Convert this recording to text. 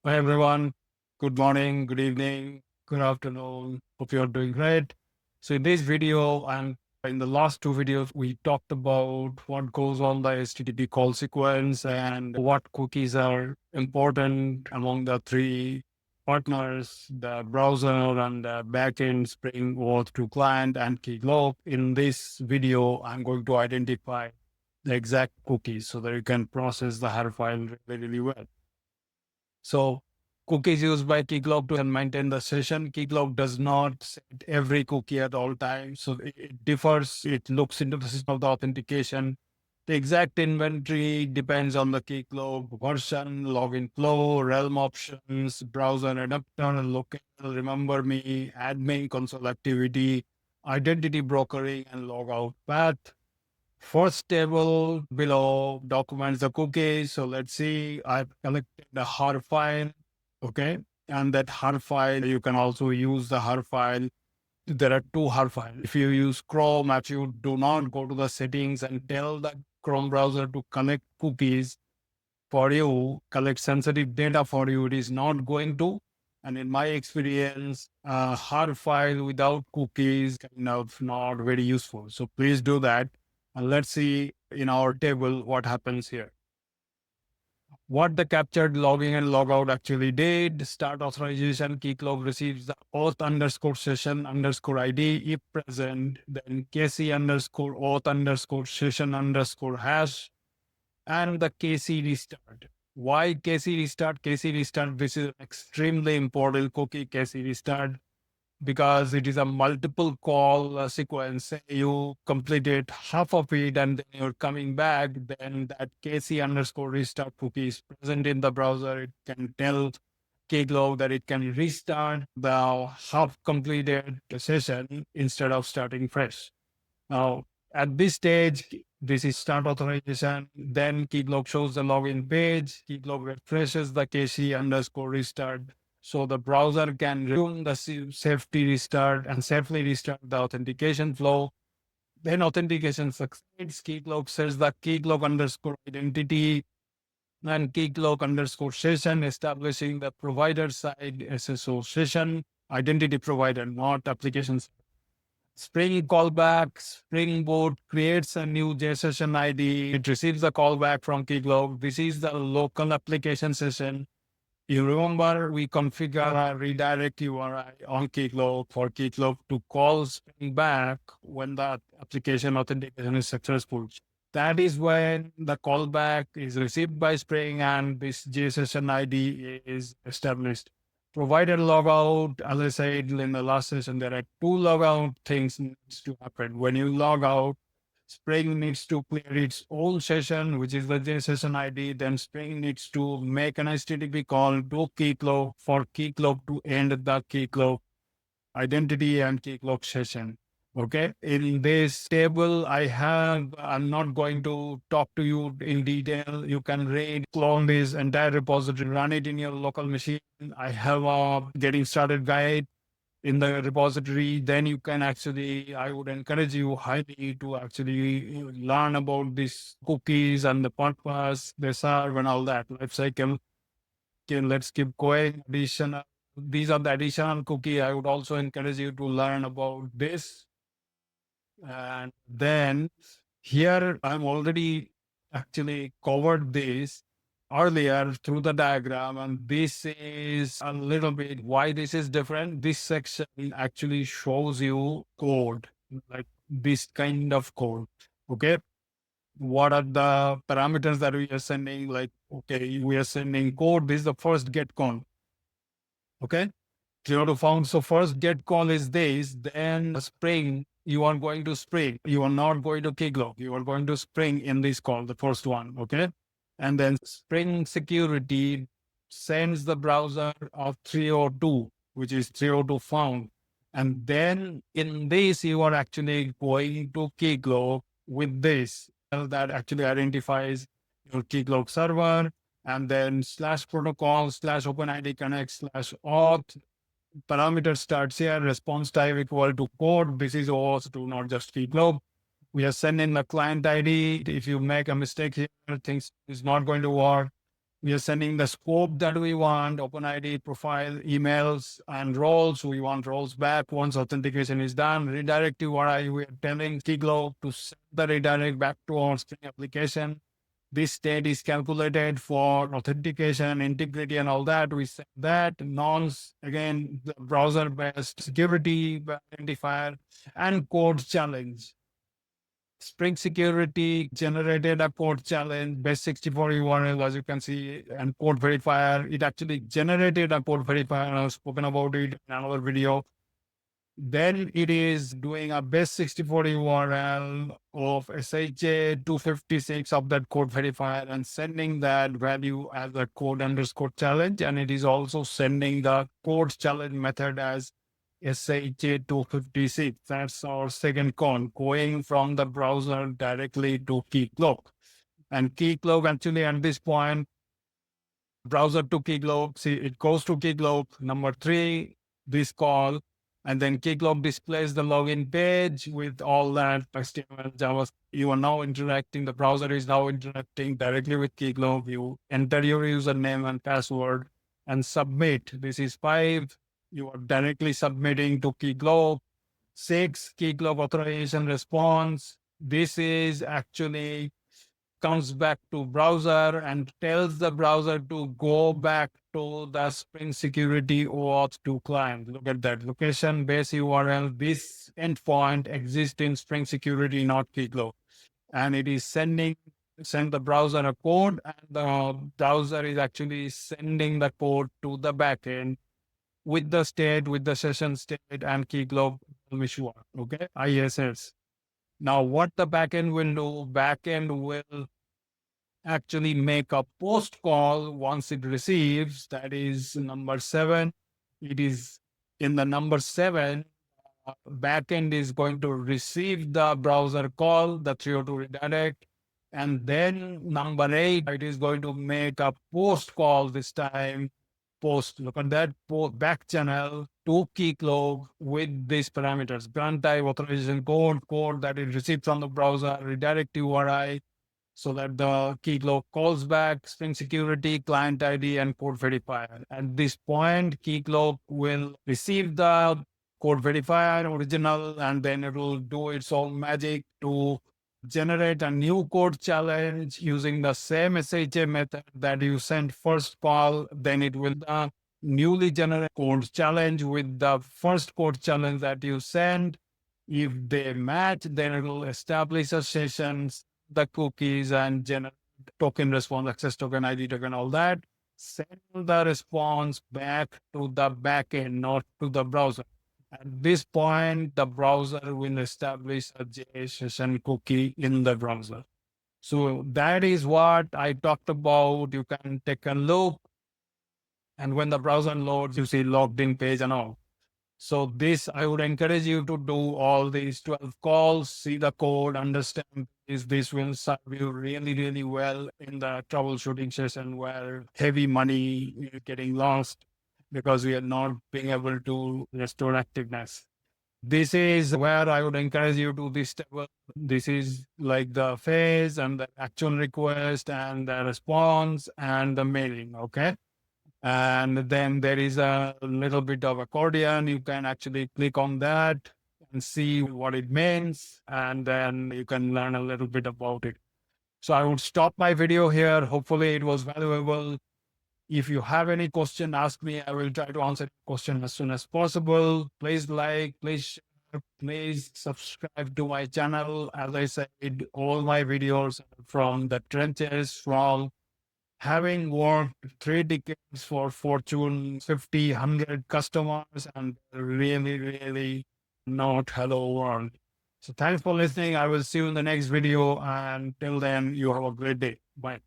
Hi everyone. Good morning, good evening, good afternoon. Hope you're doing great. So in this video and in the last two videos, we talked about what goes on the HTTP call sequence and what cookies are important among the three partners, the browser and the backend Spring OAuth2 client and Keycloak. In this video, I'm going to identify the exact cookies so that you can process the header file really well. So cookies used by Keycloak to maintain the session. Keycloak does not set every cookie at all times. So it differs. It looks into the system of the authentication. The exact inventory depends on the Keycloak version, login flow, realm options, browser adapter, local, remember me, admin, console activity, identity brokering, and logout path. First table below documents the cookies. So let's see, I've collected the HAR file. Okay. And that HAR file, you can also use the HAR file. There are two HAR files. If you use Chrome, if you do not go to the settings and tell the Chrome browser to collect cookies for you, collect sensitive data for you, it is not going to. And in my experience, a HAR file without cookies kind of not very useful. So please do that. And let's see in our table what happens here. What the captured logging and logout actually did. Start authorization, Keycloak receives the auth underscore session underscore ID. If present, then KC underscore auth underscore session underscore hash and the KC restart. Why KC restart? KC restart, this is an extremely important cookie, KC restart, because it is a multiple call sequence. Say you completed half of it and then you're coming back, then that KC underscore restart cookie is present in the browser. It can tell Keycloak that it can restart the half completed session instead of starting fresh. Now, at this stage, this is start authorization. Then Keycloak shows the login page. Keycloak refreshes the KC underscore restart. So the browser can resume the safety restart and safely restart the authentication flow. Then authentication succeeds. Keycloak sets the Keycloak underscore identity and Keycloak underscore session, establishing the provider side SSO session, identity provider, not applications. Spring callback, Spring Boot creates a new JSESSION ID. It receives the callback from Keycloak. This is the local application session. You remember we configure a redirect URI on Keycloak for Keycloak to call Spring back when the application authentication is successful. That is when the callback is received by Spring and this JSON ID is established. Provider logout, as I said in the last session, there are two logout things needs to happen. When you log out, Spring needs to clear its own session, which is the JSON ID. Then Spring needs to make an HTTP call to Keycloak for Keycloak to end the Keycloak identity and Keycloak session. Okay. In this table, I'm not going to talk to you in detail. You can read, clone this entire repository, run it in your local machine. I have a getting started guide in the repository. Then you can actually, I would encourage you highly to actually learn about these cookies and the purpose they serve and all that life cycle. Okay, let's keep going. These are the additional cookie. I would also encourage you to learn about this. And then here I'm already actually covered this earlier through the diagram. And this is a little bit why this is different. This section actually shows you code, like this kind of code. Okay. What are the parameters that we are sending? Like, okay, we are sending code. This is the first get call. Okay. 0 to found. So first get call is this, then Spring, you are going to Spring. You are not going to Keycloak. You are going to Spring in this call, the first one. Okay. And then Spring Security sends the browser of 302, which is 302 found. And then in this, you are actually going to Keycloak with this that actually identifies your Keycloak server, and then slash protocol slash OpenID connect slash auth. Parameter starts here, response type equal to code. This is OAuth2, not just Keycloak. We are sending the client ID. If you make a mistake here, things is not going to work. We are sending the scope that we want, OpenID, profile, emails, and roles. We want roles back once authentication is done. Redirect URI, we are telling Keycloak to send the redirect back to our Spring application. This state is calculated for authentication, integrity, and all that. We set that. Nonce, again, the browser-based security identifier and code challenge. Spring Security generated a code challenge, base64 URL, as you can see, and code verifier. It actually generated a code verifier. I've spoken about it in another video. Then it is doing a base64 URL of SHA-256 of that code verifier and sending that value as a code underscore challenge. And it is also sending the code challenge method as SHA-256. That's our second call, going from the browser directly to Keycloak. And Keycloak actually at this point, browser to Keycloak, see it goes to Keycloak, number 3, this call, and then Keycloak displays the login page with all that HTML, JavaScript. You are now interacting, the browser is now interacting directly with Keycloak. You enter your username and password and submit. This is 5. You are directly submitting to Keycloak. 6, Keycloak authorization response. This is actually comes back to browser and tells the browser to go back to the Spring Security OAuth2 client. Look at that location base URL. This endpoint exists in Spring Security, not Keycloak. And it is send the browser a code, and the browser is actually sending the code to the backend with the state, with the session state and Keycloak issue. Okay, ISS. Now, what the backend will do, backend will actually make a post call once it receives, that is number 7. It is in the number 7, backend is going to receive the browser call, the 302 redirect. And then number 8, it is going to make a post call this time. Post, look at that, back channel to Keycloak with these parameters: grant type, authorization code that it received from the browser, redirect URI, so that the Keycloak calls back Spring Security, client ID, and code verifier. At this point, Keycloak will receive the code verifier original, and then it will do its own magic to generate a new code challenge using the same SHA method that you sent first call. Then it will newly generate code challenge with the first code challenge that you send. If they match, then it will establish a session, the cookies, and generate token response, access token, ID token, all that. Send the response back to the backend, not to the browser. At this point, the browser will establish a JSSION cookie in the browser. So that is what I talked about. You can take a look. And when the browser loads, you see logged in page and all. So this, I would encourage you to do all these 12 calls, see the code, understand this will serve you really, really well in the troubleshooting session where heavy money is getting lost because we are not being able to restore activeness. This is where I would encourage you to this table. This is like the phase and the actual request and the response and the mailing. Okay. And then there is a little bit of accordion. You can actually click on that and see what it means. And then you can learn a little bit about it. So I would stop my video here. Hopefully it was valuable. If you have any question, ask me. I will try to answer the question as soon as possible. Please like, please share, please subscribe to my channel. As I said, all my videos from the trenches, from having worked 3 decades for Fortune 50, 100 customers, and really, really not hello world. So thanks for listening. I will see you in the next video. And till then, you have a great day. Bye.